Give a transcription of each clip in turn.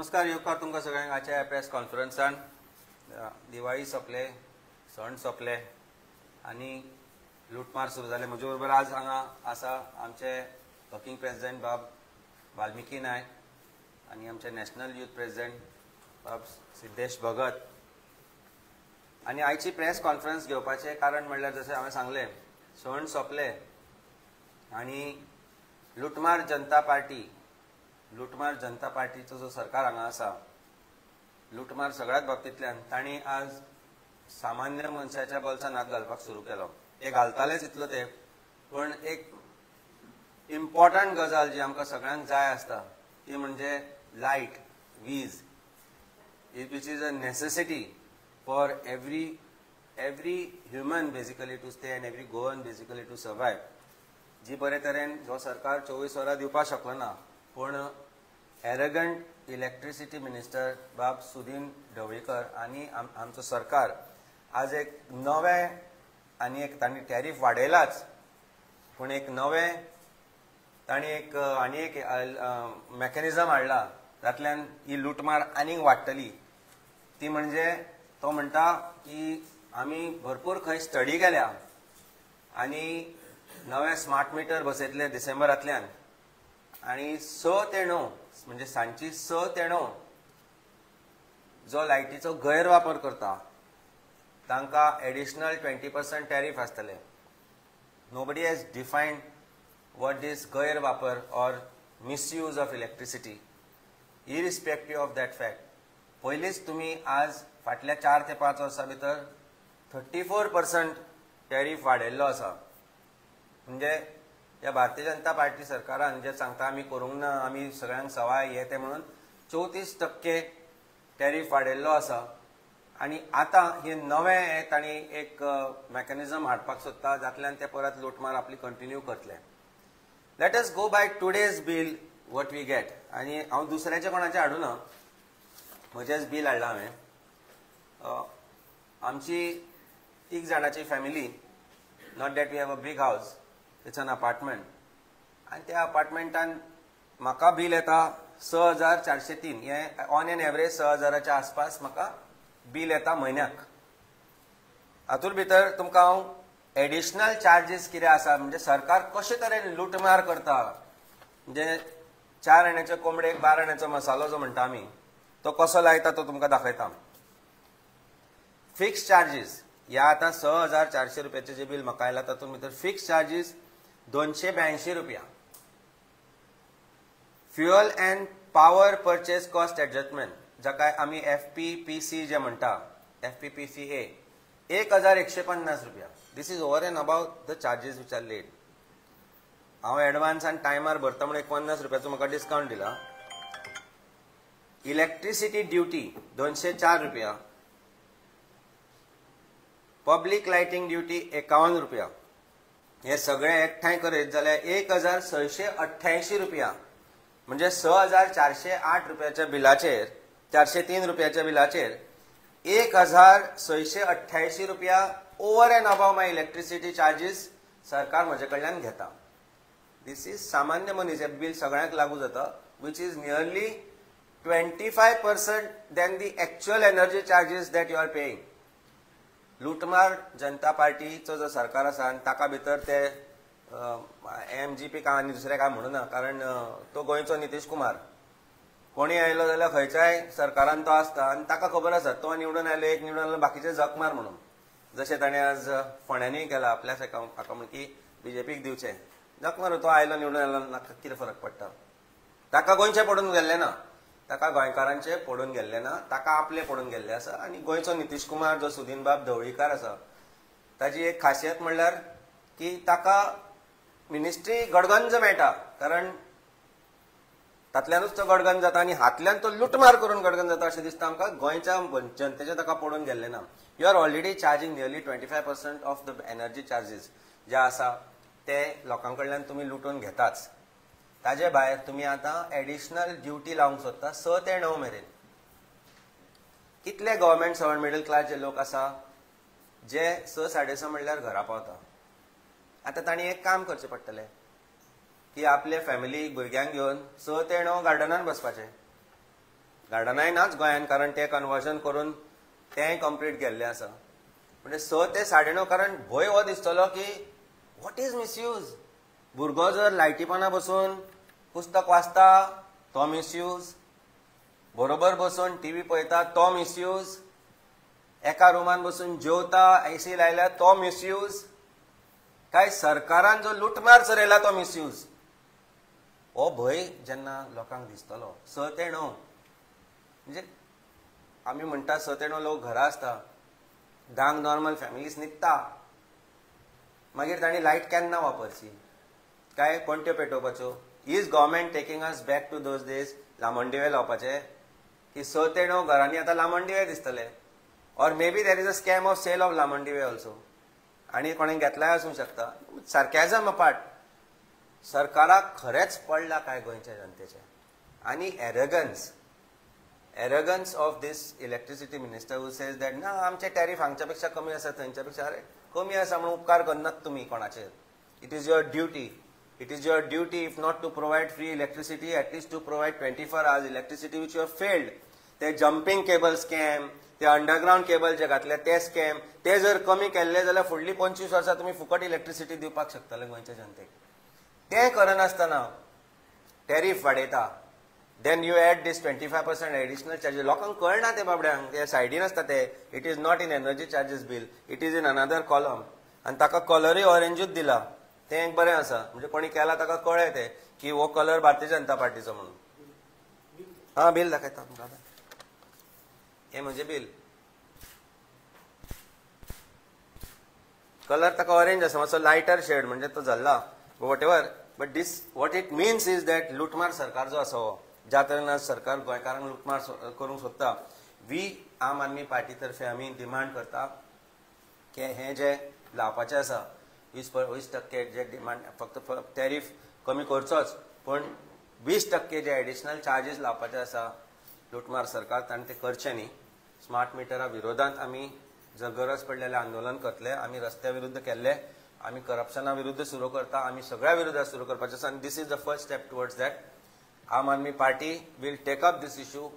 नमस्कार येवकार तुमकां सगळ्यांक आजच्या प्रेस कॉन्फरन्सान दिवाळी सोंपले, सण सोंपले आनी लुटमार सुरू जाले. म्हजे बरोबर आज हांगा आसा आमचे वर्किंग प्रेसिडेंट बाब वाल्मिकी नायक आनी आमचे नॅशनल यूथ प्रेसिडेंट बाब सिद्धेश भगत. आनी आयची प्रेस कॉन्फरन्स घेवपाचें कारण म्हणल्यार जशें हांवें सांगलें, सण सोंपले आनी लुटमार जनता पार्टीचो जो सरकार हांगा आसा, लुटमार सगळ्याच बाबतींतल्यान तांणी आज सामान्य मनशाच्या बोल्सान हात घालपाक सुरू केलो. ते घालतालेच इतलो ते, पण एक इम्पॉर्टंट गजाल जी आमकां सगळ्यांक जाय आसता ती म्हणजे लायट, वीज, which is a necessity for every human basically to stay and every Goan basically to survive. जी बरे तरेन जो सरकार 24 वरां दिवपाक शकलो ना, पूण एरगंट इलेक्ट्रिसिटी मिनिस्टर बाब सुदीन ढवळीकर आनी आमचो सरकार आज एक नवें आनी एक तांणी टॅरिफ वाडयलाच, पूण एक नवें तांणी एक आनी एक मेकॅनिझम हाडला जातल्यान ही लुटमार आनीक वाडटली. ती म्हणजे तो म्हणटा की आमी भरपूर खंय स्टडी केल्या आनी नवे स्मार्ट मिटर बसयतले डिसेंबरांतल्यान आनी 6 ते 9 म्हणजे सांजची 6 ते 9 जो लायटीचो गैरवापर करता तांकां एडिशनल 20% टॅरिफ आसतले. Nobody has defined what is गैरवापर or misuse of electricity. Irrespective of that fact पयलींच तुमी आज फाटल्या 4 ते 5 वर्सां भितर 34% टॅरिफ वाडयल्लो आसा. म्हणजे ह्या भारतीय जनता पार्टी सरकारान जे सांगता आमी करूंक ना, आमी सगळ्यांक सवाय हे ते म्हणून 34% टॅरिफ वाडयल्लो आसा. आनी आतां हे नवें तांणी एक मेकॅनिझम हाडपाक सोदता जातल्यान ते परत लुटमार आपली कंटिन्यू करतले. Let us go by today's bill what we get. आनी हांव दुसऱ्याचे कोणाचें हाडूं ना, म्हजेंच बील हाडलां हांवें. आमची 3 जाणांची family, not that we have a big house, it's an apartment, आनी त्या अपार्टमेंटान म्हाका बील येता 6403. हें ऑन एन एवरेज 6000च्या आसपास म्हाका बील येता म्हयन्याक. हातूंत भितर तुमकां हांव एडिशनल चार्जीस कितें आसा, म्हणजे सरकार कशे तरेन लुटमार करता, म्हणजे 4 आण्याचे कोंबडेक 12 आण्याचो मसालो जो म्हणटा आमी, तो कसो लायता तो तुमकां दाखयता. फिक्स चार्जीस ह्या आतां 6400 रुपयाचें जें बील म्हाका आयलां तातूंत भितर फिक्स चार्जीस 282 रुपया. Fuel and power purchase cost adjustment, जाका आमी FPPC जे म्हणटा, FPPCA, 1150 रुपया. This is over and above the charges which are laid. हांव एडवान्सान टायमार भरता म्हणून 50 रुपयाचो म्हाका डिस्कावंट दिला. इलेक्ट्रिसिटी ड्युटी 204 रुपया. पब्लीक लायटिंग ड्युटी 51 रुपया. हे सगळे एकठांय करीत जाल्यार 1688 रुपया. म्हणजे 6408 रुपयाच्या बिलाचेर, 403 रुपयाच्या बिलाचेर 1688 रुपया ओवर एंड अबाव माय इलेक्ट्रिसिटी चार्जीस सरकार म्हजे कडल्यान घेता. दिस इज सामान्य मनीस, हे बील सगळ्यांक लागू जाता, which is nearly 25% than the actual energy charges that you are paying. लुटमार जनता पार्टीचो जो सरकार आसा आनी ताका भितर ते MGP काय आनी दुसरें काय म्हणूना, कारण तो गोंयचो नितीश कुमार. कोणी आयलो जाल्यार खंयच्याय सरकारान तो आसता आनी ताका खबर आसा तो निवडून आयलो, एक निवडून आयलो, बाकीचे जखमार म्हणून. जशें ताणें आज फोंड्यांनी केला आपल्याच हाका म्हण की BJPक दिवचे. जखमार तो आयलो, निवडून आयलो, ताका कितें फरक पडटा. ताका गोंयचे पडून गेल्ले ना, ताका गोंयकारांचे पडून गेल्ले ना, ताका आपले पडून गेल्ले आसा. आनी गोंयचो नितीश कुमार जो सुदीन बाब ढवळीकार आसा, ताची एक खासियत म्हणल्यार की ताका मिनिस्ट्री गडगंज मेळटा, कारण तातल्यानूच तो गडगंज जाता आनी हातल्यान तो लुटमार करून गडगंज जाता अशें दिसता आमकां. गोंयच्या जनतेचे ताका पडून गेल्ले ना. You are already charging nearly 25% of the energy charges जे आसा ते लोकां कडल्यान तुमी लुटून घेताच. ताजे भायर तुमी आतां एडिशनल ड्युटी लावंक सोदता 6 ते 9 मेरेन. कितले गव्हर्मेंट सर्वंट मिडल क्लास जे लोक आसा जे 6 साडे 6 म्हणल्यार घरा पावता. आतां तांणी एक काम करचें पडटलें की आपले फॅमिली भुरग्यांक घेवन 6 ते 9 गार्डनान बसपाचें. गार्डनाय नाच गोंयान, कारण ते कन्वर्जन करून तेंय कंप्लीट केल्लें आसा. म्हणजे 6 ते 9:30, कारण भंय हो दिसतलो की वॉट इज मिसयूज. भुरगो जर लायटी पोंदा बसून पुस्तक वाचता तो मिसयूज, बरोबर बसून टीव्ही पळयता तो मिसयूज, एका रुमान बसून जेवता एसी लायल्या तो मिसयूज, काय सरकारान जो लुटमार चलयला तो मिसयूज. हो भंय जेन्ना लोकांक दिसतलो 6 ते 9, म्हणजे आमी म्हणटा 6 ते 9 लोक घरा आसता, धांक नॉर्मल फॅमिलीज न्हिदता, मागीर तांणी लायट केन्ना वापरची, काय पणट्यो पेटोवपाच्यो. Is government taking us back to those days लामणदिवे लावपाचे, की 6 ते 9 घरांनी आतां लामणदिवे दिसतले. और may be there is a scam of sale of लामणदिवे ऑल्सो, आनी कोणें घेतलाय आसूंक शकता. सारकेजम अपार्ट, सरकाराक खरेंच पडला काय गोंयच्या जनतेचे. आनी arrogance of this electricity minister who says that ना आमचे टॅरिफ हांगच्या पेक्षा कमी आसा, थंयच्या पेक्षा. अरे कमी आसा म्हणून उपकार करनात तुमी कोणाचेर. It is your duty. It is your duty, if not to provide free electricity, at least to provide 24 hours electricity, which you have failed. ते jumping cable scam, ते underground cable जे घातले ते scam, ते जर कमी केल्ले जाल्यार फुडली 25 वर्सां तुमी फुकट इलेक्ट्रिसिटी दिवपाक शकतले गोंयच्या जनतेक. ते करनासतना टॅरिफ वाडयता. Then you add this 25% additional charges. लोकांक कळना ते बाबड्यांक, ते सायडीन आसता ते. It is not in energy charges bill, it is in another column. आनी ताका कलरूय ऑरेंजूच दिला. ते एक बरें आसा, म्हणजे कोणी केला ताका कळ्ळें ते की हो कलर भारतीय जनता पार्टीचो म्हणून. हा बिल दाखयता हे म्हणजे बिल. कलर ताका ऑरेंज आसा, मातसो लायटर शेड म्हणजे तो जाल्ला whatever. But this what it means is that लुटमार सरकार जो आसा हो, ज्या तरेन सरकार गोंयकारांक लुटमार करूंक सोदता, वी आम आदमी पार्टी तर्फे आमी डिमांड करता की हे जे लावपाचें आसा 20% जे डिमांड, फक्त टॅरिफ कमी करचोच, पण 20% जे एडिशनल चार्जेस लावपाचे आसा लुटमार सरकार, ताणें ते करचे न्ही. स्मार्ट मिटरा विरोधांत आमी जर गरज पडलेले आंदोलन करतले. आमी रस्त्या विरुद्ध केल्ले, आमी करप्शना विरुद्ध सुरू करता, आमी सगळ्या विरुद्ध सुरू करपाचें आसा. आनी this is the first step towards that. Aam Aadmi Party will take up this issue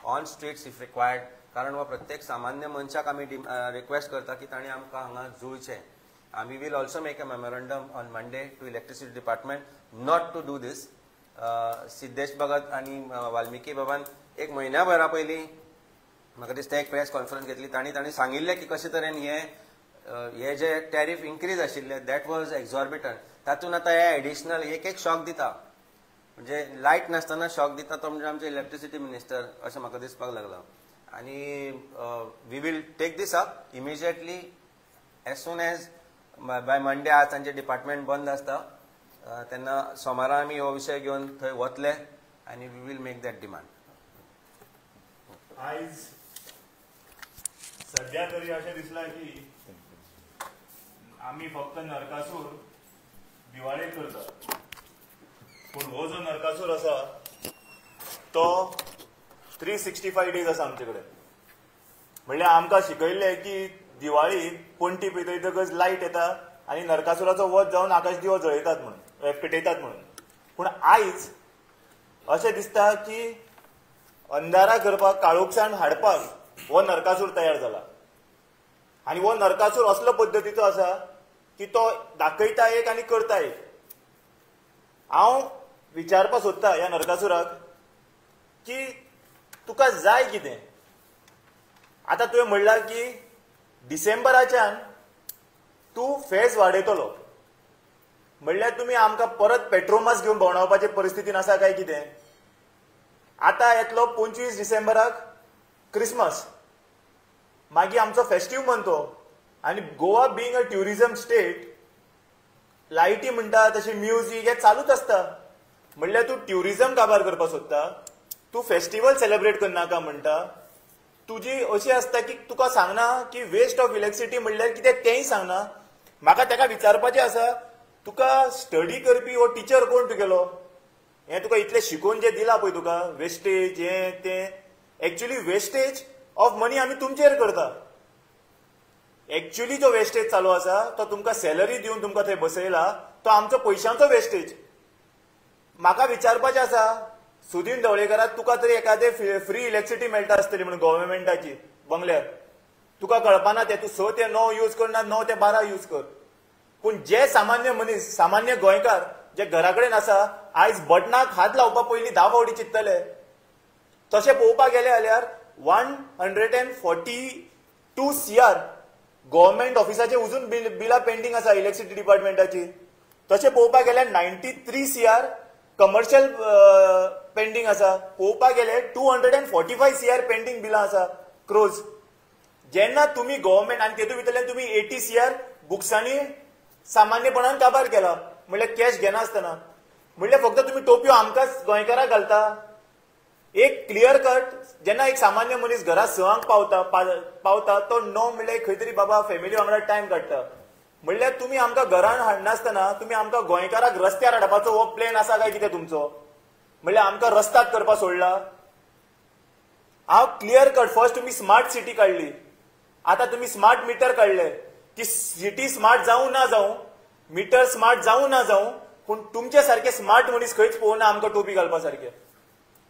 on streets if required. कारण हो प्रत्येक सामान्य मनशाक आमी रिक्वेस्ट करता की तांणी आमकां हांगा जुळचें. And we will also make a memorandum on Monday to electricity department not to do this. Siddhesh Bhagat आणि वाल्मिकी बाबान एक म्हयन्याभरा पयलीं म्हाका दिसता एक प्रेस कॉन्फरन्स घेतली. तांणी सांगिल्लें की कशे तरेन हे जे टॅरिफ इन्क्रीज आशिल्ले दॅट वॉज एक्झॉर्बिटंट. तातूंत आतां हे एडिशनल एक शॉक दिता, म्हणजे लायट नासतना शॉक दिता तो म्हणजे आमचे इलेक्ट्रिसिटी मिनिस्टर अशें म्हाका दिसपाक लागला. आनी we will take this up immediately as soon as by Monday. आज तांचे डिपार्टमेंट बंद आसता तेन्ना सोमारा आमी हो विशय घेवन थंय वतले आनी we will make that demand. आयज सध्या तरी अशें दिसलां की आमी फक्त नरकासूर दिवाळेक करता, पूण हो जो नरकासूर आसा तो 365 डेज आसा आमचे कडेन. म्हणल्यार आमकां शिकयल्लें की दिवाळी पणटी पेटयतकच लायट येता आनी नरकासुराचो वध जावन आकाश दिवो जळयतात म्हणून, पेटयतात म्हणून. पूण आयज अशें दिसता की अंधारा करपाक, काळोखसाण हाडपाक हो नरकासूर तयार जाला. आनी हो नरकासूर असलो पद्दतीचो आसा की तो दाखयता एक आनी करता एक. हांव विचारपाक सोदता ह्या नरकासुराक की तुका जाय कितें. आतां तुवें म्हणलां की डिसेंबराच्यान तूं फेज वाडयतलो, म्हणल्यार तुमी आमकां परत पेट्रोमास घेवन भोंवडावपाचे परिस्थितीन आसा काय कितें. आतां येतलो 25 डिसेंबराक क्रिसमस, मागीर आमचो फेस्टीव मंथ तो. आनी Goa being a tourism state, लायटी म्हणटा तशें म्युजीक हे चालूच आसता. म्हणल्यार तूं ट्युरिझम काबार करपाक सोदता, तूं फेस्टिवल सेलिब्रेट करनाका म्हणटा. तुजी अशी आसता की तुका सांगना की वेस्ट ऑफ इलेक्ट्रिसिटी म्हणल्यार कितें तेंय सांगना. म्हाका ताका विचारपाचें आसा, तुका स्टडी करपी हो टिचर कोण तुगेलो, हें तुका इतलें शिकोवन जें दिलां पळय तुका, वेस्टेज हें तें, एक्चुअली वेस्टेज ऑफ मनी आमी तुमचेर करता. एक्चुअली जो वेस्टेज चालू आसा तो तुमकां सॅलरी दिवन तुमकां थंय बसयला, तो आमचो पयशांचो वेस्टेज. म्हाका विचारपाचें आसा सुदीन ढवळीकराक तुका तरी एखादे फ्री इलेक्ट्रिसिटी मेळटा आसतली म्हणून गव्हर्नमेंटाची बंगल्यार तुका कळपाना ते तूं 6 ते 9 यूज करना 9 ते 12 यूज कर. पूण जे सामान्य मनीस सामान्य गोंयकार जे घरा कडेन आसा आयज बटनाक हात लावपा पयलीं 10 फावटी चिंततले. तशें पळोवपाक गेले जाल्यार 142 CR गव्हर्नमेंट ऑफिसाचे अजून बिलां पेंडिंग आसा इलेक्ट्रिसिटी डिपार्टमेंटाची. तशें पळोवपाक गेल्यार 93 CR कमर्शियल पेंडिंग आसा. पळोवपाक गेले 245 CR पेंडिंग बिलां आसा क्रोज. जेन्ना तुम्ही गव्हर्नमेंट आनी तेतून भितरल्यान तुम्ही 80 CR बुक्सांनी सामान्यपणान काबार केला म्हणल्यार कॅश घेनासतना. म्हणल्यार फक्त तुम्ही टोपयो आमकांच गोंयकाराक घालता. एक क्लियर कट जेन्ना एक सामान्य मनीस घरा 6 पावता तो 9 म्हणल्यार खंय तरी बाबा फॅमिली वांगडा टायम काडटा. म्हणल्यार तुम्ही आमकां घरान हाडनासतना तुम्ही आमकां गोंयकाराक रस्त्यार हाडपाचो हो प्लॅन आसा काय कितें तुमचो? म्हणल्यार आमकां रस्त्याक करपाक सोडला. हांव क्लियर कट फर्स्ट तुम्ही स्मार्ट सिटी काडली, आता तुम्ही स्मार्ट मीटर काढले की सिटी स्मार्ट जाऊ ना जाऊ मीटर स्मार्ट जाऊ ना जाऊ पण तुमचे सारखे स्मार्ट मनीस खंयच पळोवना आमकां टोपी घालपा सारखे.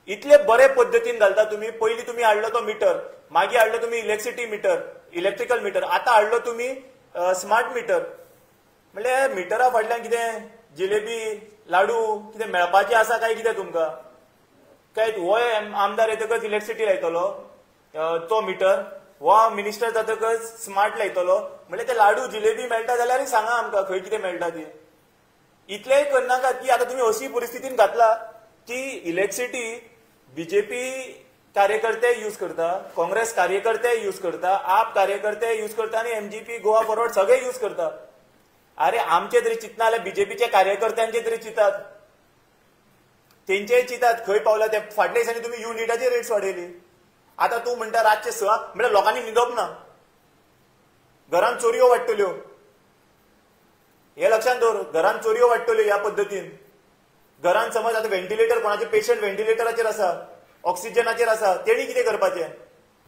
इतले बरे पद्धतीन घालता तुम्ही. पयलीं तुम्ही हाडलो तो मीटर, मागीर हाडलो तुम्ही इलेक्ट्रिसिटी मीटर इलेक्ट्रिकल मीटर, आता हाडलो तुम्ही स्मार्ट मीटर. म्हणल्यार मिटरा फाटल्यान कितें जिलेबी लाडू कितें मेळपाचें आसा काय कितें तुमकां? काय हो आमदार येतकच इलेक्ट्रिसिटी लायतलो तो मीटर, हो मिनिस्टर जातकच स्मार्ट लायतलो. म्हणजे ते लाडू जिलेबी मेळटा जाल्यार सांगा आमकां खंय कितें मेळटा ती. इतलेंय करनाकात की आता तुम्ही अशी परिस्थितीन घातला की इलेक्ट्रिसिटी बीजेपी कार्यकर्ते यूज करता, काँग्रेस कार्यकर्ते यूज करता, आप कार्यकर्ते यूज करता आणि एमजीपी गोवा फॉरवर्ड सगळे यूज करता. अरे आमचे तरी चिंतना जाल्यार बीजेपीचे कार्यकर्त्यांचे तरी चिंतात, तेंचेय चिंतात खंय पावला ते. फाटल्या दिसांनी तुम्ही युनिटाची रेट्स वाडयली. आता तू म्हणटा रातचे 6 म्हणजे लोकांनी न्हिदप ना, घरांत चोरयो वाडटल्यो. हे लक्षात दवर, घरांत चोरयो वाडटल्यो ह्या पद्दतीन. घरांत समज आता व्हेंटिलेटर कोणाचे पेशंट व्हेंटिलेटराचेर आसा, ऑक्सिजनाचेर आसा, तेणी कितें करपाचें?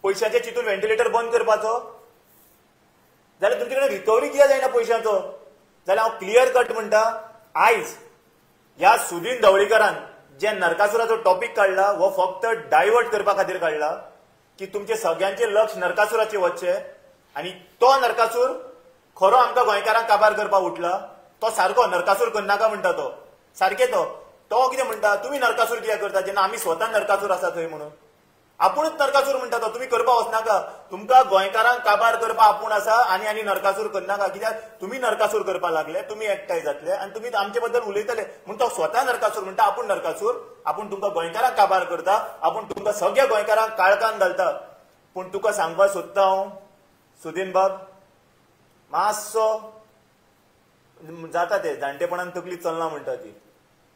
पयशांचे चिंतून व्हेंटिलेटर बंद करपाचो? जाल्यार तुमचे कडेन रिकवरी कित्याक जायना पयशांचो? जाल्यार हांव क्लियर कट म्हणटा, आयज ह्या सुदीन ढवळीकरान जे नरकासुराचो टॉपिक काढला हो फक्त डायवर्ट करपा खातीर काढला की तुमचे सगळ्यांचे लक्ष नरकासुराचे वचचे. आणि तो नरकासूर खरो आमकां गोंयकारांक काबार करपाक उठला. तो सारको नरकासूर करनाका म्हणटा तो सारके. तो कितें म्हणटा तुम्ही नरकासूर कित्याक करता जेन्ना आमी स्वता नरकासूर आसा थंय म्हणून. आपुणूच नरकासूर म्हणटा तो. तुम्ही करपाक वचनाका. तुमकां गोंयकारांक काबार करपा आपूण आसा आनी नरकासूर करनाका. कित्याक तुम्ही नरकासूर करपाक लागले, तुम्ही एकठांय जातले आनी तुम्ही आमचे बद्दल उलयतले म्हूण तो स्वता नरकासूर म्हणटा आपूण नरकासूर. आपूण तुमकां गोंयकारांक काबार करता, आपूण तुमकां सगळ्या गोंयकारांक काळखान घालता. पूण तुका सांगपाक सोदता हांव सुदीन बाब, मातसो जाता ते जाणटेपणान तकली चलना म्हणटा ती,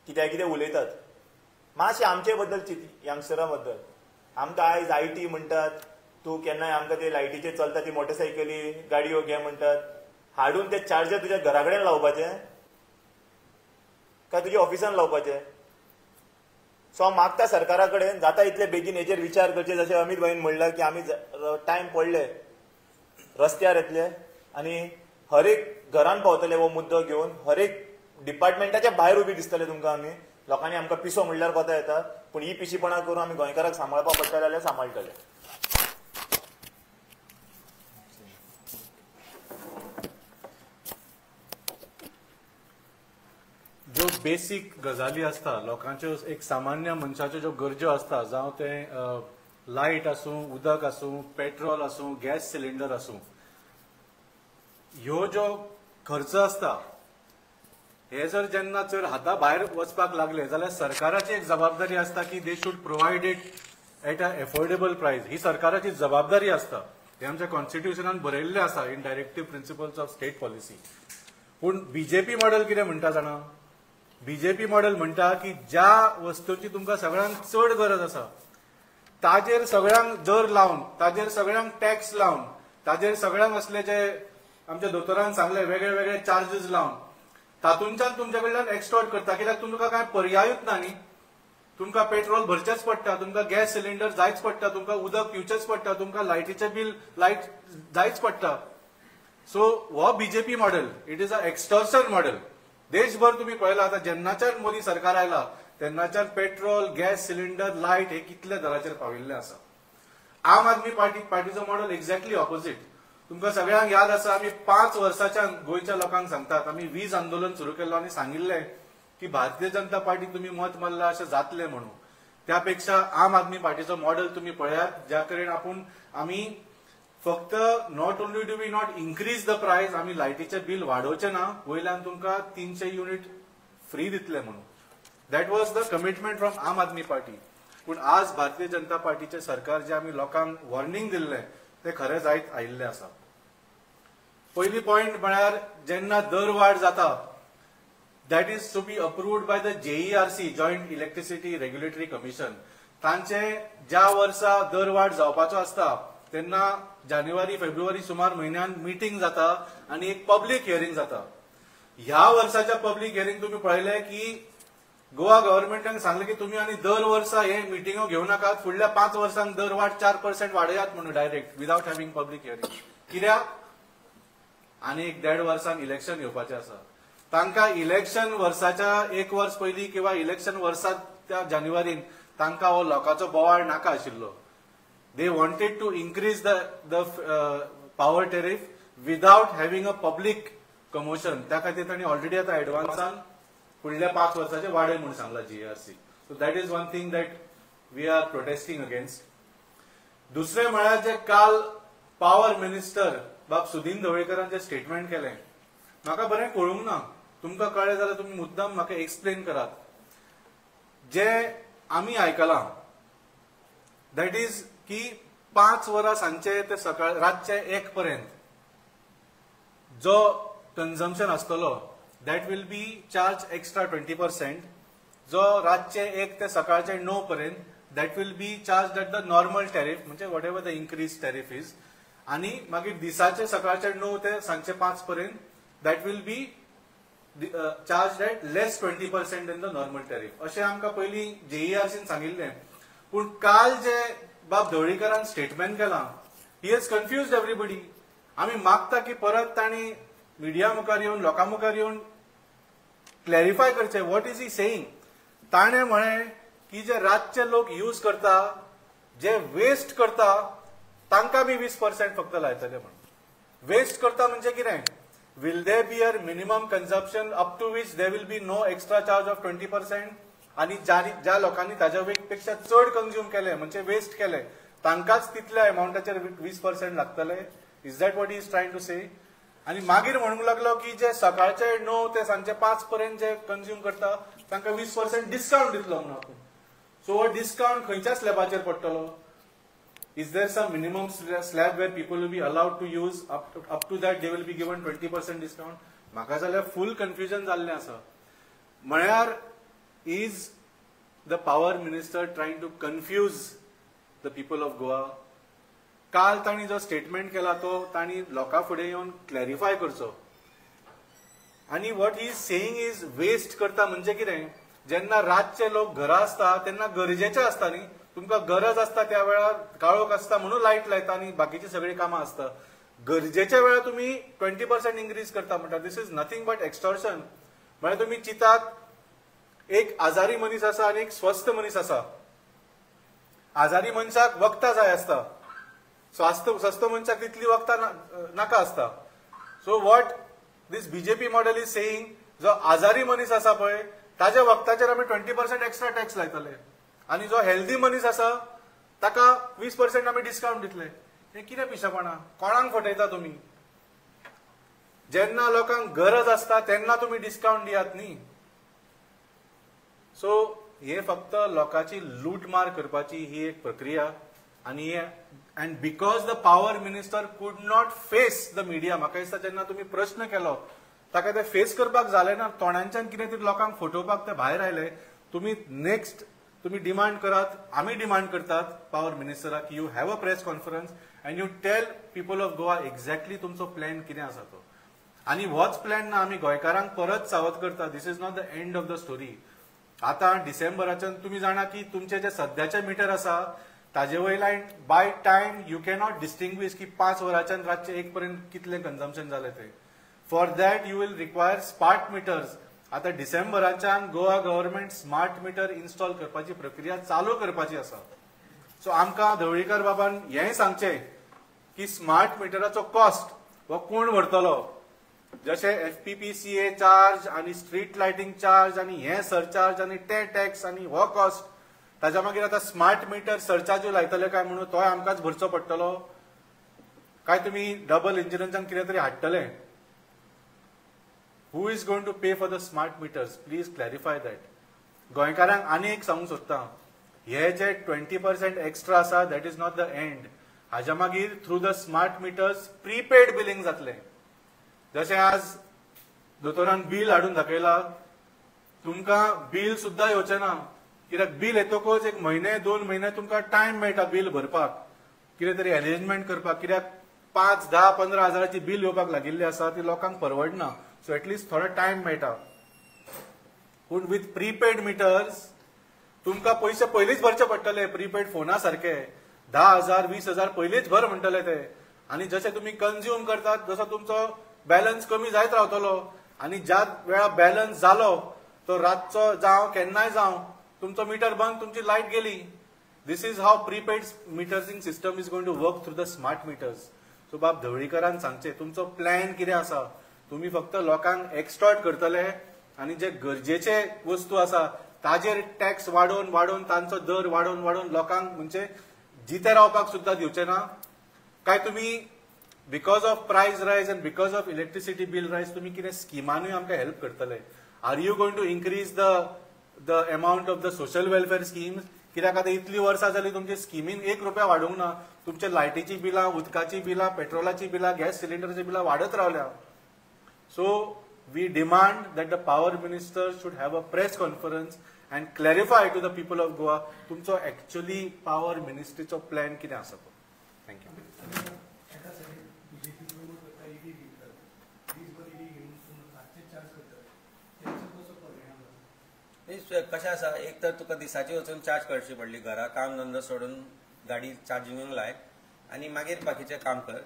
कित्याक कितें उलयतात. मातशें आमचे बद्दल चिंत, यंगस्टरा बद्दल. आमकां आयज IT म्हणटात, तूं केन्नाय आमकां ते लायटीचेर चलता ती मोटरसायकली गाडयो घे म्हणटात. हाडून ते चार्जर तुज्या घरा कडेन लावपाचे काय तुज्या ऑफिसान लावपाचे? सो हांव मागता सरकारा कडेन जाता इतले बेगीन हेचेर विचार करचे. जशें अमित भाईन म्हणलां की आमी टायम पडले रस्त्यार येतले आनी हर एक घरान पावतले हो मुद्दो घेवन. हर एक डिपार्टमेंटाच्या भायर उबी दिसतले तुमकां आमी. लोकांनी आमकां पिसो म्हणल्यार कोता येता, पूण ही पिशीपणां करून आमी गोंयकाराक सांबाळपाक पडटले जाल्यार सांबाळटले. ज्यो बेसीक गजाली आसता लोकांच्यो, एक सामान्य मनशाच्यो ज्यो गरजो आसता, जावं ते लायट आसूं, उदक आसूं, पेट्रोल आसूं, गॅस सिलिंडर आसूं, ह्यो ज्यो खर्च आसता हे जर जेन्ना चड हाता भायर वचपाक लागले जाल्यार सरकाराची एक जबाबदारी आसता की they should provide it at a affordable प्रायस. ही सरकाराची जबाबदारी आसता. हे आमच्या कॉन्स्टिट्युशनान बरयल्लें आसा in directive principles of state policy. पूण बीजेपी मॉडेल कितें म्हणटा जाणा, बीजेपी मॉडेल म्हणटा की ज्या वस्तूंची तुमकां सगळ्यांक चड गरज आसा ताजेर सगळ्यांक दर लावन, ताजेर सगळ्यांक टॅक्स लावन, ताजेर सगळ्यांक असले जे आमच्या दोतोरान सांगले वेगळे वेगळे चार्जीस लावन तातूंच्यान तुमच्या कडल्यान एक्सटॉर्ट करता. कित्याक तुमकां काय पर्यायूच ना न्ही. तुमकां पेट्रोल भरचेच पडटा, तुमकां गॅस सिलिंडर जायच पडटा, तुमकां उदक पिवचेच पडटा, तुमकां लायटीचें बील लायट जायच पडटा. सो हो BJP model it is a extortion model. देशभर तुम्ही पळयला आता जेन्नाच्यान मोदी सरकार आयला तेन्नाच्यान पेट्रोल, गॅस सिलिंडर, लायट हे कितले दराचेर पाविल्ले आसा. आम आदमी पार्टीचो मॉडेल एक्झॅक्टली ऑपोजिट. तुमकां सगळ्यांक याद आसा आमी 5 वर्साच्यान गोंयच्या लोकांक सांगतात, आमी वीज आंदोलन सुरू केल्लो आनी सांगिल्ले की भारतीय जनता पार्टीक तुम्ही मत मारला अशें जातलें म्हणून. त्यापेक्षा आम आदमी पार्टीचो मॉडेल तुम्ही पळयात, ज्या कडेन आमी फक्त not only do we not increase the price, आमी लायटीचे बिल वाडोवचे ना, वयल्यान तुमकां 300 युनिट फ्री दितले म्हणून. That was the commitment from आम आदमी पार्टी. पूण आज भारतीय जनता पार्टीचे सरकार जे आमी लोकांक वॉर्निंग दिल्ले ते खरें जायत आयिल्ले आसा. पयली पॉइंट म्हळ्यार जेन्ना दर वाड जाता, that is to be approved by the JERC, Joint Electricity Regulatory Commission. तांचे ज्या वर्सा दर वाड जावपाचो आसता तेन्ना जानेवारी फेब्रुवारी सुमार म्हयन्यान मिटींग जाता आनी एक पब्लीक हियरिंग जाता. ह्या वर्साच्या पब्लीक हियरिंग तुम्ही पळयले की गोवा गव्हर्नमेंटान सांगले की तुम्ही आनी दर वर्सा हे मिटिंगो घेवं नाकात, फुडल्या 5 वर्सांक दर वाड 4% वाडयात म्हणून direct without having public hearing. कित्याक आनी 1.5 वर्सांक इलेक्शन येवपाचें आसा. तांकां इलेक्शन वर्साच्या 1 वर्स पयलीं किंवा इलेक्शन वर्साच्या जानेवारीन तांकां हो लोकांचो बोवाळ नाका आशिल्लो. They wanted to increase the power tariff without having a public commotion. त्या खातीर तांणी ऑलरेडी आतां एडवान्सान फुडल्या 5 वर्साचे वाडय म्हणून सांगला JERC. So that is one thing that we are protesting against. दुसरे म्हळ्यार जे काल पॉवर मिनिस्टर बाब सुदीन ढवळीकरान जे स्टेटमेंट केलें, म्हाका बरें कळूंक ना. तुमकां कळ्ळें जाल्यार तुमी मुद्दाम म्हाका एक्सप्लेन करात. जे आमी आयकलां दॅट इज की 5 वरां सांजचे ते सकाळ रातचे 1 पर्यंत जो कन्झम्पशन आसतलो that will be charge extra 20%. जो रातचे 1 ते सकाळचे 9 पर्यंत that will be charge at the normal tariff, म्हणजे whatever the increase tariff is. आनी मागीर दिसाचे सकाळचे 9 ते सांजचे 5 पर्यंत that will be charged at less 20% in the normal tariff. अशें आमकां पयली JERCन सांगिल्लें. पूण काल जे बाब ढवळीकरान स्टेटमेंट केलां, ही हेज कन्फ्युज्ड एवरीबडी. आमी मागता की परत तांणी मिडिया मुखार येवन लोकां मुखार येवन क्लॅरिफाय करचें वॉट इज ही सेईंग. ताणें म्हळें की जे रातचे लोक यूज करता, जे वेस्ट करता, तांकां बी 20% फक्त लायतले म्हणून. वेस्ट करता म्हणजे कितें? Will there be a minimum consumption up to which there will be no extra charge of 20%? आणि ज्या लोकांनी ताच्या पेक्षा चड कंज्यूम केले म्हणजे वेस्ट केले तांकांच तितल्या अमाउंटाचेर 20% लागतले. Is that what is trying to say? आणि मागीर म्हणूंक लागलो की जे सकाळचे 9 ते सांजचे 5 पर्यंत जे कंज्यूम करता तांकां 20% डिस्काउंट दितलो म्हणून आपूण. सो हो डिस्काउंट खंयच्या स्लॅबाचेर पडटलो? Is there some minimum slab where people will be allowed to use up to that they will be given 20% discount? म्हाका जाल्यार फुल कन्फ्युजन जाल्लें आसा. म्हळ्यार is the power minister trying to confuse the people of Goa? काल तांणी जो statement केला तो तांणी लोकां फुडें येवन क्लॅरिफाय करचो. आनी what he is saying is waste करता म्हणजे कितें? जेन्ना रातचे लोक घरा आसता तेन्ना गरजेचें आसता न्ही. तुमकां गरज आसता त्या वेळार काळोख आसता म्हणून लायट लायता आनी बाकीची सगळी कामां आसता. गरजेच्या वेळार तुम्ही 20% इन्क्रीज करता म्हणटा. दिस इज नथिंग बट एक्सटॉर्शन. म्हळ्यार तुम्ही चिंतात एक आजारी मनीस आसा आनी एक स्वस्थ मनीस आसा. आजारी मनशाक वखदां जाय आसता, स्वस्थ मनशाक तितली वखदां नाका आसता. So what this BJP model is saying, जो आजारी मनीस आसा पळय ताच्या वखदाचेर आमी 20% एक्स्ट्रा टॅक्स लायतले आणि जो हेल्दी मनीस आसा ताका 20% आमी डिस्काउंट दितले. हे कितें पिशेपणां? कोणाक फटयता तुमी? जेन्ना लोकांक गरज आसता तेन्ना तुमी डिस्काउंट दियात न्ही. सो हे फक्त लोकांची लूटमार करपाची ही एक प्रक्रिया. आणि and because the power minister कुड नॉट फेस द मिडिया, म्हाका दिसता जेन्ना तुमी प्रश्न केलो ताका ते फेस करपाक जालें ना. तोंडांच्यान कितें तरी लोकांक फटोवपाक ते भायर आयले. तुमी नेक्स्ट तुम्ही डिमांड करात, आम्ही डिमांड करतात पॉवर मिनिस्टराक you have a press conference and you tell people of Goa exactly तुमचो प्लॅन कितें आसा तो. आनी होच प्लॅन ना आमी गोंयकारांक परत सावध करता. This is not the end of the story. आतां डिसेंबराच्यान तुमी जाणा की तुमचे जे सद्याचे मिटर आसा ताजे वयल्यान bye time you cannot distinguish की 5 वरांच्यान रातचे 1 पर्यंत कितले कन्झम्पशन जालें ते. For that you will require smart meters आता डिसेंबराच्यान Goa government smart meter install करपाची प्रक्रिया चालू करपाची आसा. सो आमकां धवळीकर बाबान हेंय सांगचें की स्मार्ट मिटराचो कॉस्ट हो कोण भरतलो. जशे FPPCA चार्ज आणि स्ट्रीट लायटिंग चार्ज आणि हे सरचार्ज आणि ते टॅक्स आणि हो कॉस्ट, ताच्या मागीर आता स्मार्ट मिटर सरचार्ज लायतले काय म्हणून तोय आमकांच भरचो पडटलो काय तुमी डबल इंजिनाच्यान कितें तरी हाडटले. Who is going to pay for the smart meters? Please clarify that. गोंयकारांक आनी एक सांगूंक सोदता, हे जे 20% एक्स्ट्रा आसा that is not the end. हाच्या मागीर through the smart metres prepaid billing जातलें. जशें आज दोतोरान बील हाडून दाखयला, तुमकां बील सुद्दां येवचें ना. कित्याक बील येतकच एक म्हयने 2 म्हयने तुमकां टायम मेळटा बील भरपाक, कितें तरी अरेंजमेंट करपाक. कित्याक 5, 10, 15 हजाराची बील येवपाक लागिल्ली आसा ती लोकांक परवडना. सो एटलीस्ट थोडो टायम मेळटा. पूण विथ प्रीपेड मिटर्स तुमकां पयशे पयलींच भरचे पडटले. प्रीपेड फोना सारखे 10,000, 20,000 पयलींच भर म्हणटले ते. आनी जशे तुमी कन्ज्यूम करतात जसो तुमचो बॅलन्स कमी जायत रावतलो. आनी ज्या वेळा बॅलन्स जालो तो रातचो जावं केन्नाय जावं तुमचो मिटर बंद, तुमची लायट गेली. This is how prepaid metering system is going to work through the smart meters. So बाब धवळीकरान सांगचे तुमचो प्लॅन कितें आसा. तुम्ही फक्त लोकांक एक्सटॉर्ट करतले आनी जे गरजेचे वस्तू आसा ताजेर टॅक्स वाडोवन वाडोवन तांचो दर वाडोवन वाडोवन लोकांक म्हणजे जिते रावपाक सुद्दां दिवचे ना. काय तुम्ही because of price rise and because of electricity bill rise तुम्ही कितें स्किमांनी आमकां हेल्प करतले? Are you going to increase the amount of the social welfare schemes? कित्याक आतां इतली वर्सां जाली तुमचे स्किमीन 1 रुपया वाडूंक ना. तुमचे लायटीची बिलां, उदकाची बिलां, पेट्रोलाची बिलां, गॅस सिलिंडराची बिलां वाडत रावल्या. So we demand that the power minister should have a press conference and clarify to the people of Goa तुमचो actually power ministry चो plan कितें आसा तो. Thank you. कशें आसा, एक तर तुका दिसाची वचून चार्ज करची पडली, घरा काम धंदो सोडून गाडी चार्जिंगेक लाय आनी मागीर बाकीचें काम कर.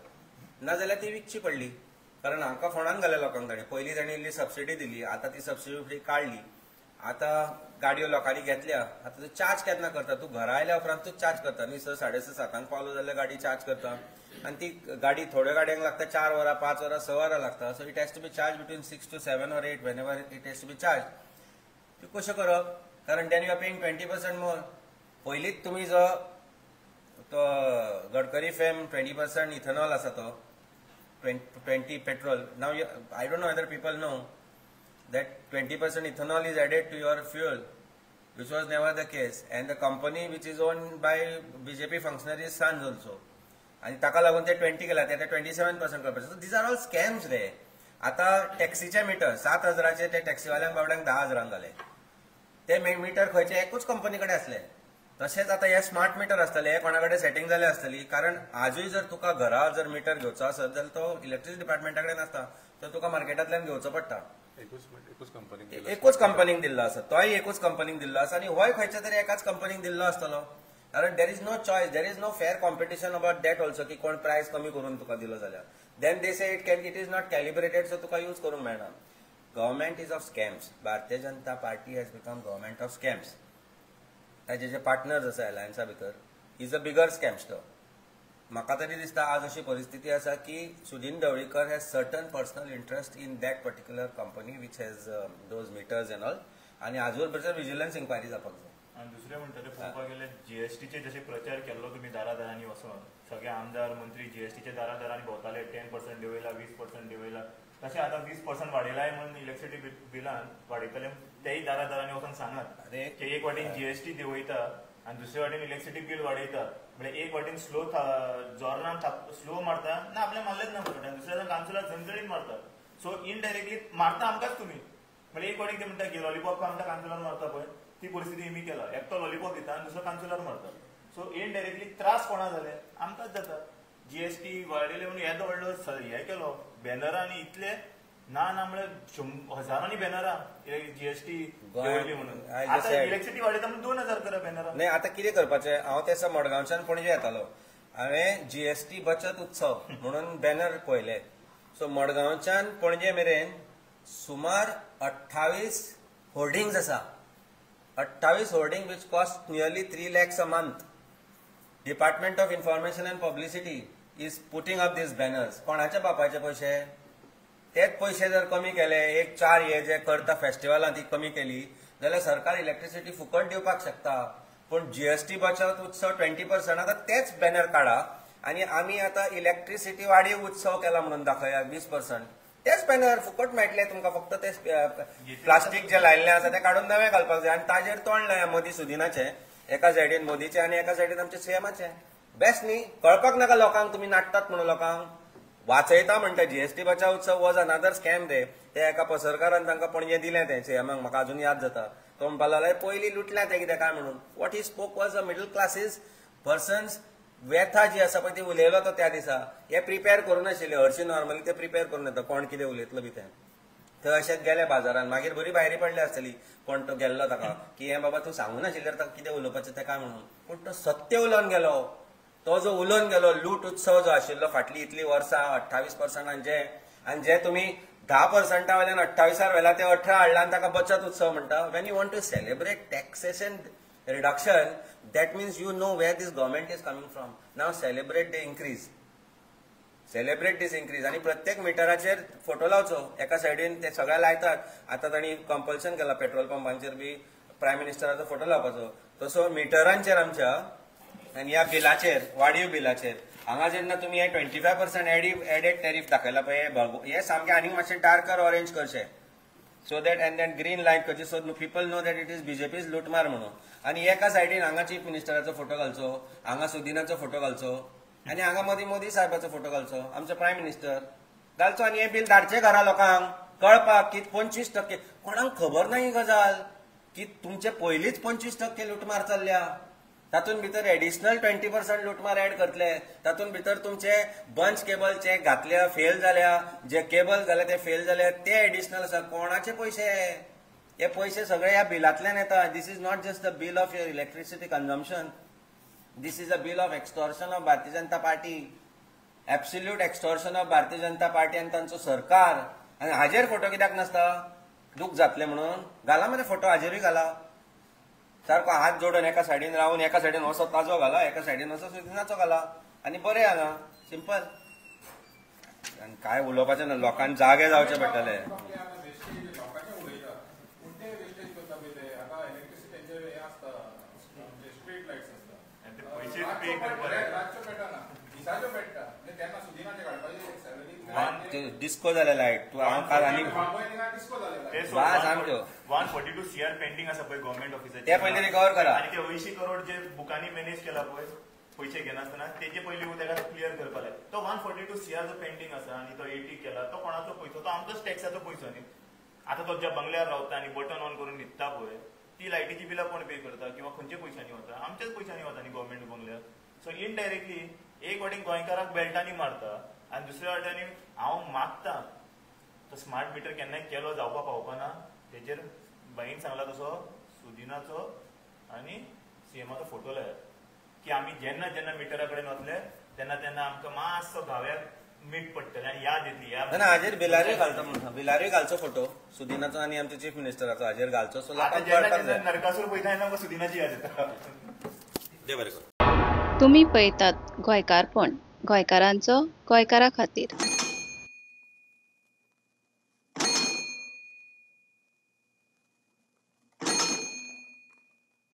नाजाल्यार ती विकची पडली. कारण हांकां फोंडान घाल्या लोकांक ताणें. पयलीं ताणें इल्ली सबसिडी दिली, आतां ती सबसिडी काडली. आतां गाडयो लोकांनी घेतल्या. आतां तूं चार्ज केन्ना करता? तूं घरा आयल्या उपरांत तूं चार्ज करता न्ही. 6, 6:30, 7 पावलो जाल्यार गाडी चार्ज करता. आनी ती गाडी थोड्या गाडयांक लागता 4 वरां, 5 वरां, 6 वरां लागता. So it has to be charge between 6 to 7 or 8 whenever it has to be charged. ती कशें करप? कारण देन यू आर पेइंग 20% मोर. पयलींच तुमी जो तो गडकरी फेम 20% इथेनॉल आसा तो 20 petrol. Now I don't know whether people know that 20% ethanol is added to your fuel, which was never the case. And the company which is owned by BJP functionaries' sons also. आणि ताका लागून ते 20 केला, ते 27% करपाचे. So these are all scams रे. आता टॅक्सीचे metre 7,000चे ते टॅक्सीवाल्यांक बाबड्यांक 10,000 जाले. ते मिटर खंयचे एकूच कंपनी कडेन आसले. तशेंच आता हे स्मार्ट मिटर आसतले, हे कोणा कडेन सेटिंग जाले आसतली. कारण आजूय जर तुका घरा जर मिटर घेवचो आसत जाल्यार तो इलेक्ट्रिसिटी डिपार्टमेंटा कडेन आसता, तो तुका मार्केटांतल्यान घेवचो पडटा. एकूच कंपनीक दिल्लो आसा, तोय एकूच कंपनीक दिल्लो आसा आनी होय खंयच्या तरी एकाच कंपनीक दिल्लो आसतलो. कारण there is no choice, there is no fair competition about that also की कोण प्रायस कमी करून तुका दिलो जाल्यार. Then they say it is not calibrated, so तुका यूज करूंक मेळना. Government is of scams. Bharatiya Janata Party has become government of scams. ताजे जे पार्टनर्स आसा अलायन्सा भितर इज अ बिगर स्कॅमस्टर. म्हाका तरी दिसता आज अशी परिस्थिती आसा की Sudin Dhavalikar has certain personal interest in that particular company which has those meters and all. आनी आजवर भितर विजिलन्स इन्क्वायरी जावपाक जाय. आनी दुसरें म्हणटा तें पळोवपाक गेल्यार जीएसटीचे जशे प्रचार केल्लो तुमी दारादारांनी वचून सगळे आमदार मंत्री जीएसटीचे दारादारांनी भोंवताले. 10% देंवयला, 20% देंवयला. तशें आतां 20% वाडयलाय म्हणून इलेक्ट्रिसिटी बिलान वाडयतले तेय दारादारांनी वचून सांगात. की एक वाटेन जीएसटी देंवयता आनी दुसरे वाटेन इलेक्ट्रिसिटी बील वाडयता. म्हणजे एक वाटेन जोरान स्लो मारता ना, आपल्या मारलेच ना पडटा. दुसऱ्या काउन्सिलर झणझणीत मारता. सो इनडायरेक्टली मारता आमकांच तुमी. म्हणजे एक वाटेन ते म्हणटा की लॉलीपॉप आमकां काउन्सिलर मारता पळय, ती परिस्थिती आमी केला. एकटो लॉलीपॉप दिता आनी दुसरो काउन्सिलर मारता. सो इनडायरेक्टली त्रास कोणा जाले? आमकांच जाता. जीएसटी वाडयले म्हणून येदो व्हडलो हे केलो बॅनरां आनी इतले ना म्हणल्यार हजारांनी बॅनरां जीएसटी देंवयली म्हणून. आतां इलेक्ट्रिसिटी वाडयता म्हणून 2,000 करा बॅनरां. नाही आतां कितें करपाचें? हांव तेसा मडगांवच्यान पणजे येतालो. हांवें जीएसटी बचत उत्सव म्हणून बॅनर पळयले. सो मडगांवच्यान पणजे मेरेन सुमार 28 होर्डिंग्स आसा. 28 hoarding which cost nearly 3 lakhs a month. Department of information and publicity is putting up these banners. कोणाचे बापाचे पयशे? तेच पयशे जर कमी केले, एक 4 हे जे करता फेस्टिवलां ती कमी केली जाल्यार सरकार इलेक्ट्रिसिटी फुकट दिवपाक शकता. पण जीएसटी बचत उत्सव 20% आता तेच बॅनर काढा आणि आम्ही आता इलेक्ट्रिसिटी वाडीव उत्सव केला म्हणून दाखया 20%. तेच बॅनर फुकट मेळटले तुमकां. फक्त ते प्लास्टीक जे लायिल्लें आसा ते काडून नवे घालपाक जाय. आनी ताजेर तोंड लाया मोदी सुदिनाचे, एका सायडीन मोदीचे आनी एका सायडीन आमचे सीएमाचे. बेस्ट न्ही? कळपाक नाका लोकांक तुमी नाटतात म्हणून. लोकांक वाचयता म्हणटा जीएसटी बचाव उत्सव वॉज अनादर स्कॅम रे. ते एका पसरकारान तांकां पणजे दिलें तें सीएमाक, म्हाका अजून याद जाता. तो म्हणपाक लागलो पयलीं लुटल्या ते कितें काय म्हणून. What he spoke was a middle classes persons व्यथा जी आसा पळय ती उलयलो तो त्या दिसा. हे प्रिपेर करून नाशिल्ले. हरशीं नॉर्मली ते प्रिपेर करून येता कोण कितें उलयतलो बी तें. थंय अशेंच गेले बाजारान. मागीर बरी भायरी पडली आसतली कोण तो गेल्लो ताका की हें बाबा तूं सांगू नाशिल्लें ताका कितें उलोवपाचें तें काय म्हणून. पूण तो सत्य उलोवन गेलो. तो जो उलोवन गेलो लूट उत्सव जो आशिल्लो फाटलीं इतलीं वर्सां 28%, आनी जे तुमी 10% वयल्यान 28 व्हेला ते 18 हाडला आनी ताका बचत उत्सव म्हणटा. When you want to celebrate taxation reduction, that means you know where this government is coming from. Now celebrate the increase. Celebrate this increase. आणि प्रत्येक मिटराचेर फोटो लावचो. एका सायडीन ते सगळे लायतात. आता तांणी कंपल्शन केला पेट्रोल पंपांचेर बी प्रायम मिनिस्टराचो फोटो लावपाचो. तसो मिटरांचेर आमच्या आनी ह्या बिलाचेर, वाडीव बिलाचेर हांगा जेन्ना तुमी हे 25% एडेड टॅरिफ दाखयला पळय हे सामकें आनीक मातशें डार्कर ऑरेंज करचें. So that and then green light करची so people know that it is BJP's लुटमार म्हणून. आणि एका सायडीन हांगा चीफ मिनिस्टराचो फोटो घालचो, हांगा सुदिनाचो फोटो घालचो आणि हांगा मोदी साहेबाचो फोटो घालचो, आमचो प्रायम मिनिस्टर घालचो आणि हे बिल धाडचे घरा लोकांक कळपाक की 25%. कोणाक खबर ना ही गजाल की तुमचे पयलींच 25% लुटमार चल्ल्या. तातूंत भितर एडिशनल 20% लुटमार ऍड करतले. तातूंत भितर तुमचे बंच केबलचे घातल्या फेल जाल्या, जे केबल जाले ते फेल जाले ते एडिशनल आसा. कोणाचे पयशे? हे पयशे सगळे ह्या बिलांतल्यान येता. This is not just the bill of your electricity consumption. This is a bill of extortion of Bharatiya Janata Party. Absolute extortion of Bharatiya Janata party आनी तांचो सरकार. आनी हाजेर फोटो कित्याक नासता? दूख जातले म्हणून घाला मरे फोटो, हाजेरूय घाला. सारको हात जोडून एका सायडीन रावन एका सायडीन असो ताजो घाला, एका सायडीन असो सुदिनाचो घाला आनी बरें हांगा सिंपल. आनी काय उलोवपाचें ना, लोकांक जागे जावचे पडटले. डिस्को जाले लायट आनी 142 CR पेंडिंग आसा पळय गव्हर्नमेंट ऑफिसाचे ते पयलीं रिकवर करा. आनी ते 80 करोड जे बुकांनी मॅनेज केला पळय पयशे घेनासतना तेजे पयलीं तेका क्लियर करपाक जाय. तो 142 CR जो पेंडिंग आसा आनी तो 80 केला तो कोणाचो पयसो? तो आमचोच टॅक्साचो पयसो न्ही. आता तो ज्या बंगल्यार रावता आनी बटन ऑन करून न्हिदता पळय ती लायटीची बिलां कोण पे करता किंवा खंयच्या पयशांनी वता? आमच्याच पयशांनी वता न्ही गव्हर्नमेंट बंगल्यार. सो इनडायरेक्टली एक वाटेन गोंयकाराक बेल्टांनी मारता आनी दुसऱ्या वाटेनी हांव मागता तो स्मार्ट मिटर केन्नाय केलो जावपा पावपाना. तेजेर बाईन सांगला तसो सुदिनाचो आनी सीएमाचो फोटो लायात की आमी जेन्ना जेन्ना मिटरा कडेन वतले तेन्ना तेन्ना आमकां मातसो घाव्याक मीठ पडटलें आनी याद येतली. ना हाजेर बिलारूय घालता म्हणटा, बिलारूय घालचो फोटो सुदिनाचो आनी आमच्या चीफ मिनिस्टराचो हाजेर घालचो. सो नरकासूर पळयता तेन्ना सुदिनाची याद येता. देव बरें करूं. तुम्ही पळयतात गोंयकारपण, गोंयकारांचो गोंयकारा खातीर.